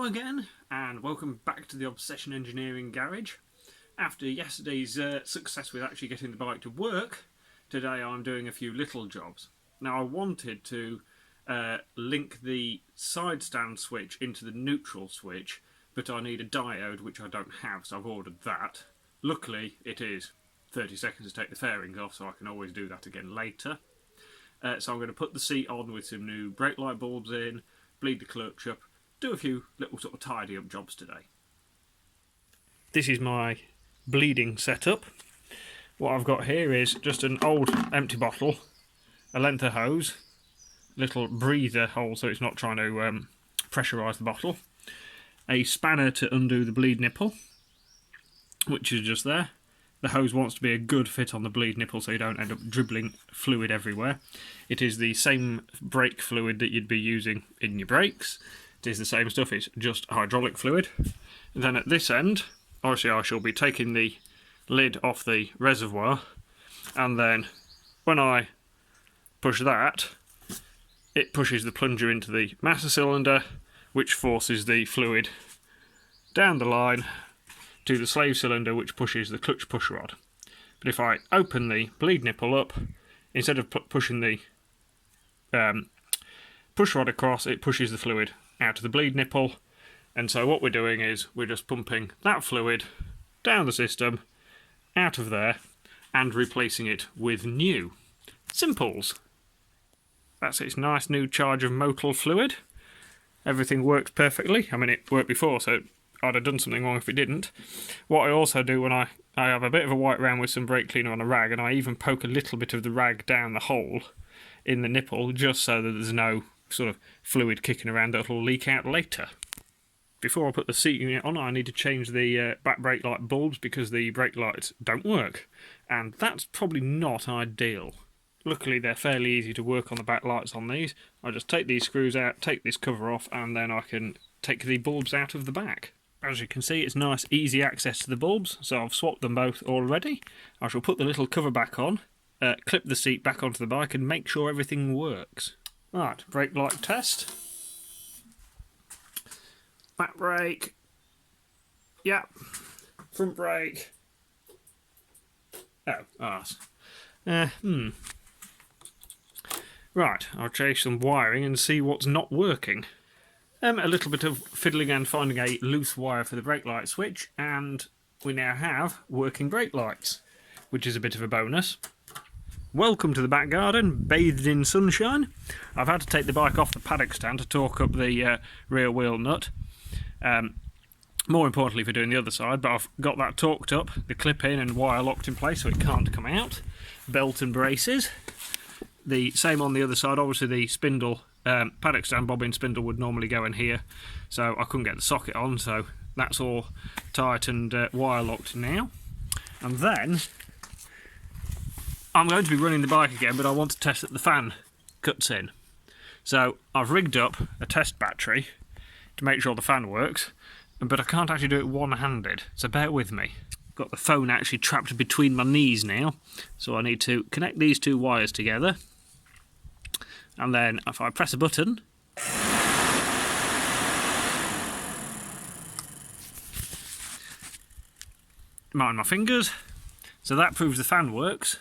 Hello again, and welcome back to the Obsession Engineering Garage. After yesterday's success with actually getting the bike to work, today I'm doing a few little jobs. Now I wanted to link the side stand switch into the neutral switch, but I need a diode which I don't have, so I've ordered that. Luckily it is 30 seconds to take the fairings off, so I can always do that again later. So I'm going to put the seat on with some new brake light bulbs in, bleed the clutch up, do a few little sort of tidy up jobs today. This is my bleeding setup. What I've got here is just an old empty bottle, a length of hose, little breather hole so it's not trying to pressurise the bottle, a spanner to undo the bleed nipple, which is just there. The hose wants to be a good fit on the bleed nipple so you don't end up dribbling fluid everywhere. It is the same brake fluid that you'd be using in your brakes. It is the same stuff, it's just hydraulic fluid. And then at this end, obviously I shall be taking the lid off the reservoir, and then when I push that, it pushes the plunger into the master cylinder, which forces the fluid down the line to the slave cylinder, which pushes the clutch push rod. But if I open the bleed nipple up, instead of pushing the push rod across, it pushes the fluid out of the bleed nipple, and so what we're doing is we're just pumping that fluid down the system, out of there, and replacing it with new. Simples. That's its nice new charge of modal fluid. Everything works perfectly. I mean, it worked before, so I'd have done something wrong if it didn't. What I also do when I have a bit of a wipe round with some brake cleaner on a rag, and I even poke a little bit of the rag down the hole in the nipple, just so that there's no sort of fluid kicking around that will leak out later. Before I put the seat unit on, I need to change the back brake light bulbs because the brake lights don't work, and that's probably not ideal. Luckily they're fairly easy to work on the back lights on these. I just take these screws out, take this cover off, and then I can take the bulbs out of the back. As you can see, it's nice easy access to the bulbs, so I've swapped them both already. I shall put the little cover back on, clip the seat back onto the bike, and make sure everything works. Right, brake light test. Back brake. Yep. Front brake. Oh, arse. Right, I'll chase some wiring and see what's not working. A little bit of fiddling and finding a loose wire for the brake light switch, and we now have working brake lights, which is a bit of a bonus. Welcome to the back garden, bathed in sunshine. I've had to take the bike off the paddock stand to torque up the rear wheel nut. More importantly for doing the other side, but I've got that torqued up, the clip in and wire locked in place so it can't come out. Belt and braces. The same on the other side, obviously the spindle, paddock stand bobbin spindle would normally go in here, so I couldn't get the socket on, so that's all tight and wire locked now. And then I'm going to be running the bike again, but I want to test that the fan cuts in. So I've rigged up a test battery to make sure the fan works, but I can't actually do it one-handed, so bear with me. Got the phone actually trapped between my knees now, so I need to connect these two wires together, and then if I press a button, mind my fingers, so that proves the fan works,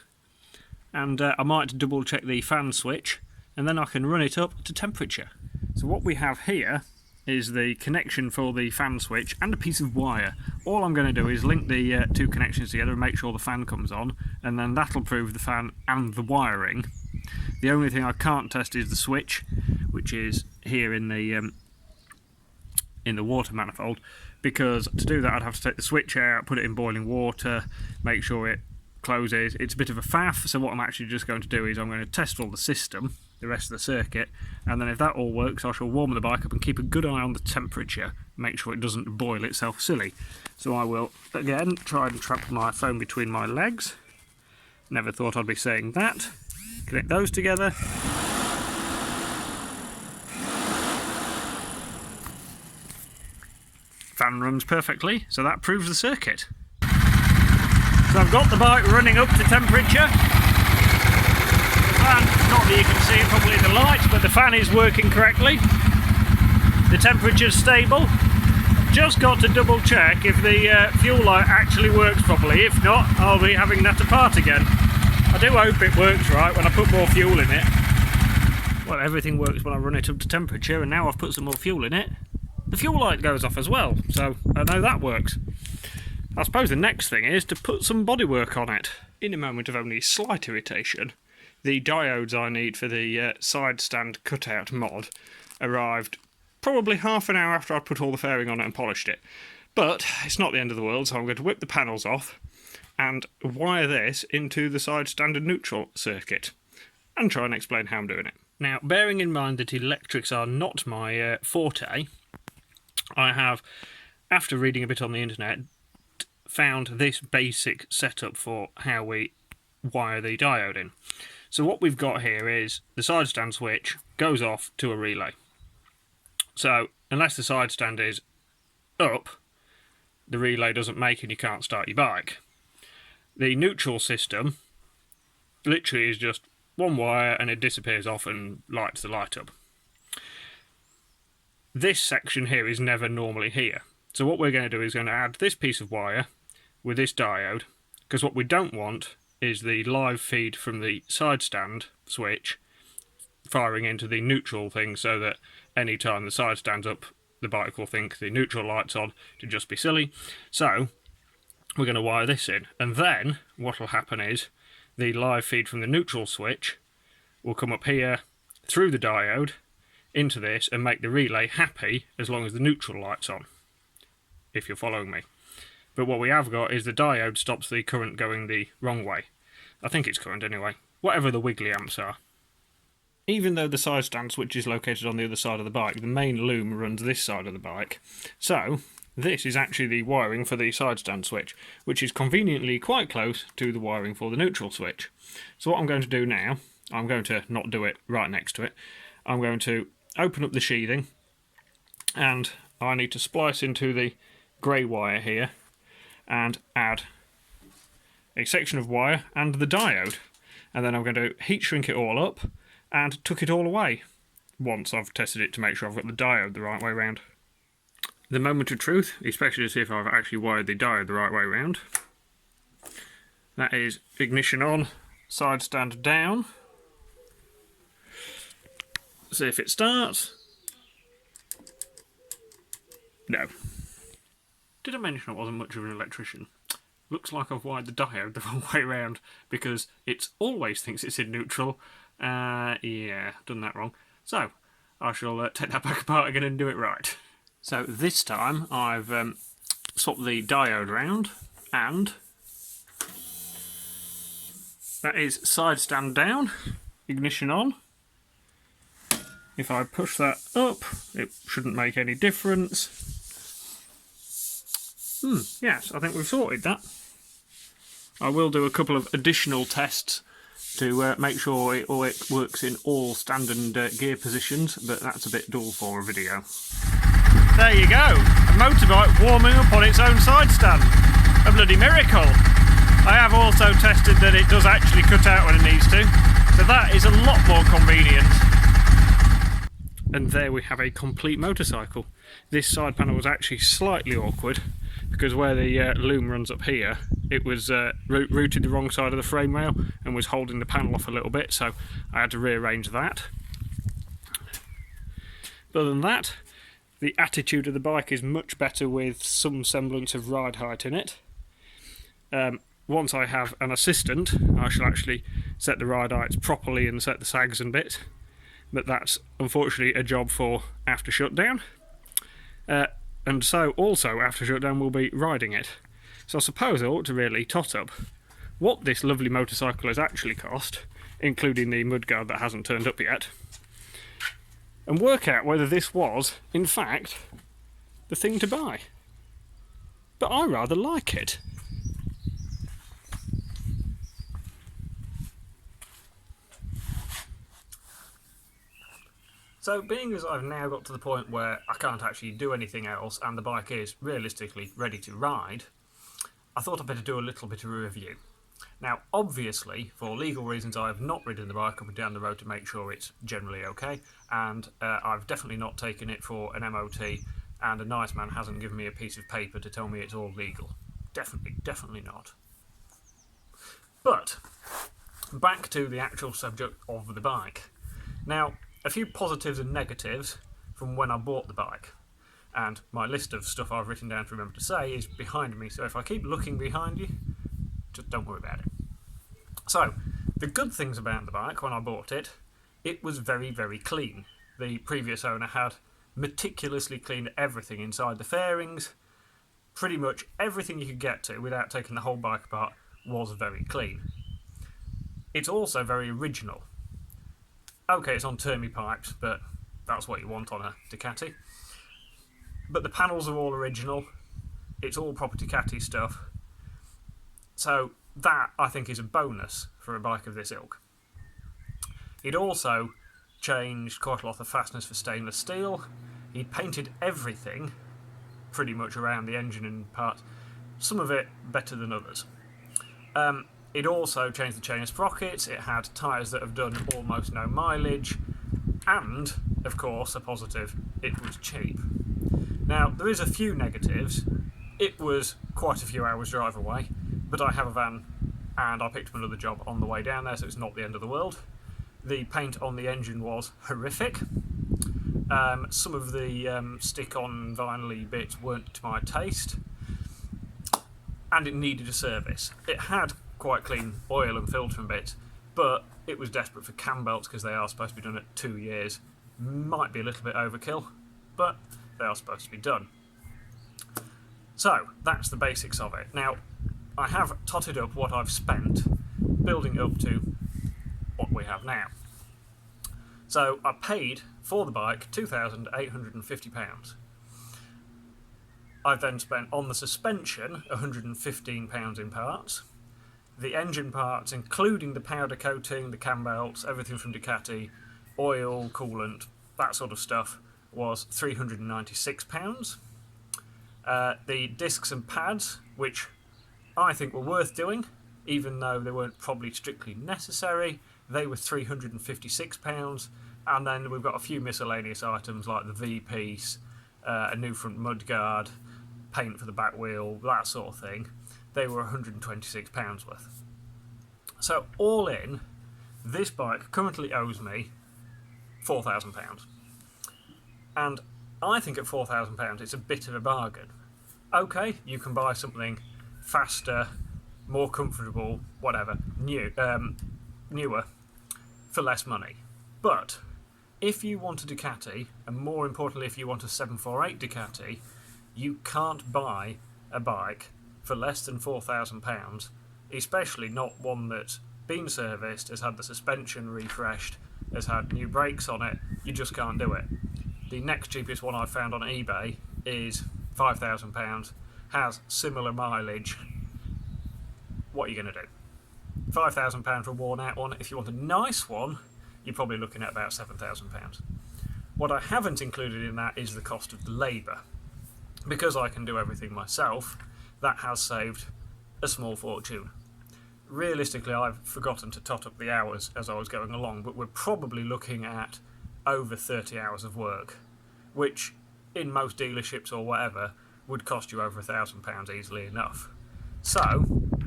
and I might double check the fan switch, and then I can run it up to temperature. So what we have here is the connection for the fan switch and a piece of wire. All I'm going to do is link the two connections together and make sure the fan comes on, and then that'll prove the fan and the wiring. The only thing I can't test is the switch, which is here in the water manifold, because to do that I'd have to take the switch out, put it in boiling water, make sure it closes. It's a bit of a faff, so what I'm actually just going to do is I'm going to test all the system, the rest of the circuit, and then if that all works I shall warm the bike up and keep a good eye on the temperature, make sure it doesn't boil itself silly. So I will again try and trap my phone between my legs. Never thought I'd be saying that. Connect those together. Fan runs perfectly, so that proves the circuit. So I've got the bike running up to temperature. The fan, not that you can see it probably in the light, but the fan is working correctly. The temperature's stable. just got to double check if the fuel light actually works properly. If not, I'll be having that apart again. I do hope it works right when I put more fuel in it. Well, everything works when I run it up to temperature, and now I've put some more fuel in it. The fuel light goes off as well, so I know that works. I suppose the next thing is to put some bodywork on it. In a moment of only slight irritation, the diodes I need for the side stand cutout mod arrived probably half an hour after I'd put all the fairing on it and polished it. But it's not the end of the world, so I'm going to whip the panels off and wire this into the side standard neutral circuit and try and explain how I'm doing it. Now, bearing in mind that electrics are not my forte, I have, after reading a bit on the internet, found this basic setup for how we wire the diode in. So what we've got here is the side stand switch goes off to a relay. So unless the side stand is up, the relay doesn't make and you can't start your bike. The neutral system literally is just one wire and it disappears off and lights the light up. This section here is never normally here. So what we're going to do is going to add this piece of wire with this diode, because what we don't want is the live feed from the side stand switch firing into the neutral thing, so that any time the side stands up, the bike will think the neutral light's on, to just be silly. So we're going to wire this in, and then what will happen is the live feed from the neutral switch will come up here through the diode into this and make the relay happy as long as the neutral light's on, if you're following me. But what we have got is the diode stops the current going the wrong way. I think it's current anyway, whatever the wiggly amps are. Even though the side stand switch is located on the other side of the bike, the main loom runs this side of the bike. So this is actually the wiring for the side stand switch, which is conveniently quite close to the wiring for the neutral switch. So what I'm going to do now, I'm going to not do it right next to it, I'm going to open up the sheathing, and I need to splice into the grey wire here and add a section of wire and the diode, and then I'm going to heat shrink it all up and tuck it all away once I've tested it to make sure I've got the diode the right way round. The moment of truth, especially to see if I've actually wired the diode the right way round. That is ignition on, side stand down. See if it starts. No. Did I mention I wasn't much of an electrician? Looks like I've wired the diode the wrong way round, because it always thinks it's in neutral. Yeah, done that wrong. So, I shall take that back apart again and do it right. So this time I've swapped the diode round, and that is side stand down, ignition on. If I push that up, it shouldn't make any difference. Yes, I think we've sorted that. I will do a couple of additional tests to make sure it works in all stand and gear positions, but that's a bit dull for a video. There you go, a motorbike warming up on its own side stand. A bloody miracle. I have also tested that it does actually cut out when it needs to, so that is a lot more convenient. And there we have a complete motorcycle. This side panel was actually slightly awkward, because where the loom runs up here, it was routed the wrong side of the frame rail and was holding the panel off a little bit, so I had to rearrange that. But other than that, the attitude of the bike is much better with some semblance of ride height in it. Once I have an assistant, I shall actually set the ride heights properly and set the sags and bits, but that's unfortunately a job for after shutdown. And so also after shutdown we'll be riding it. So I suppose I ought to really tot up what this lovely motorcycle has actually cost, including the mudguard that hasn't turned up yet, and work out whether this was, in fact, the thing to buy. But I rather like it. So, being as I've now got to the point where I can't actually do anything else and the bike is realistically ready to ride, I thought I'd better do a little bit of a review. Now, obviously, for legal reasons, I have not ridden the bike up and down the road to make sure it's generally okay, and I've definitely not taken it for an MOT and a nice man hasn't given me a piece of paper to tell me it's all legal. Definitely not. But back to the actual subject of the bike. Now, a few positives and negatives from when I bought the bike. And my list of stuff I've written down to remember to say is behind me, so if I keep looking behind you, just don't worry about it. So, the good things about the bike when I bought it, it was very, very clean. The previous owner had meticulously cleaned everything inside the fairings. Pretty much everything you could get to without taking the whole bike apart was very clean. It's also very original. Okay, it's on Termi pipes, but that's what you want on a Ducati. But the panels are all original. It's all proper Ducati stuff. So that, I think, is a bonus for a bike of this ilk. It also changed quite a lot of the fasteners for stainless steel. He painted everything pretty much around the engine and parts. Some of it better than others. It also changed the chain of sprockets. It had tyres that have done almost no mileage. And, of course, a positive, it was cheap. Now, there is a few negatives. It was quite a few hours drive away, but I have a van and I picked up another job on the way down there, so it's not the end of the world. The paint on the engine was horrific. Some of the stick-on vinyl-y bits weren't to my taste, and it needed a service. It had quite clean oil and filtering bits, but it was desperate for cam belts because they are supposed to be done at 2 years. Might be a little bit overkill, but they are supposed to be done. So, that's the basics of it. Now, I have totted up what I've spent building up to what we have now. So, I paid for the bike £2,850. I've then spent on the suspension £115 in parts. The engine parts, including the powder coating, the cam belts, everything from Ducati, oil, coolant, that sort of stuff, was £396. The discs and pads, which I think were worth doing, even though they weren't probably strictly necessary, they were £356. And then we've got a few miscellaneous items like the V-piece, a new front mudguard, paint for the back wheel, that sort of thing. They were £126 worth. So all in, this bike currently owes me £4,000. And I think at £4,000 it's a bit of a bargain. Okay, you can buy something faster, more comfortable, whatever, newer, for less money. But if you want a Ducati, and more importantly if you want a 748 Ducati, you can't buy a bike for less than £4,000, especially not one that's been serviced, has had the suspension refreshed, has had new brakes on it. You just can't do it. The next cheapest one I've found on eBay is £5,000, has similar mileage. What are you going to do? £5,000 for a worn out one. If you want a nice one, you're probably looking at about £7,000. What I haven't included in that is the cost of the labour. Because I can do everything myself, that has saved a small fortune. Realistically, I've forgotten to tot up the hours as I was going along, but we're probably looking at over 30 hours of work, which in most dealerships or whatever would cost you over £1,000 easily enough. So,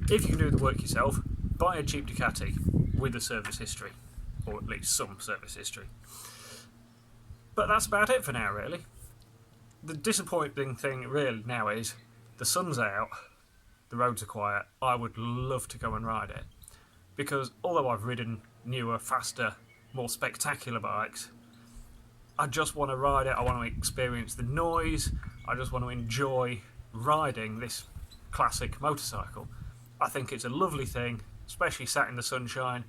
if you can do the work yourself, buy a cheap Ducati with a service history, or at least some service history. But that's about it for now, really. The disappointing thing really now is the sun's out, the roads are quiet. I would love to go and ride it, because although I've ridden newer, faster, more spectacular bikes, I just want to ride it. I want to experience the noise. I just want to enjoy riding this classic motorcycle. I think it's a lovely thing, especially sat in the sunshine,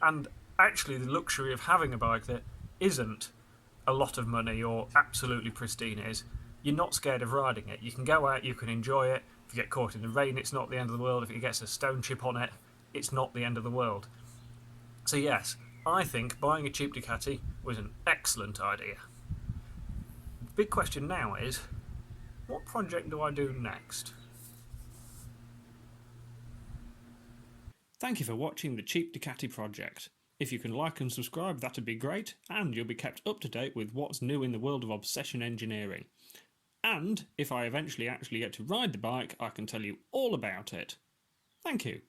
and actually the luxury of having a bike that isn't a lot of money or absolutely pristine is you're not scared of riding it. You can go out, you can enjoy it. If you get caught in the rain, it's not the end of the world. If it gets a stone chip on it, it's not the end of the world. So yes, I think buying a cheap Ducati was an excellent idea. The big question now is, what project do I do next? Thank you for watching the Cheap Ducati project. If you can like and subscribe, that'd be great, and you'll be kept up to date with what's new in the world of obsession engineering. And if I eventually actually get to ride the bike, I can tell you all about it. Thank you.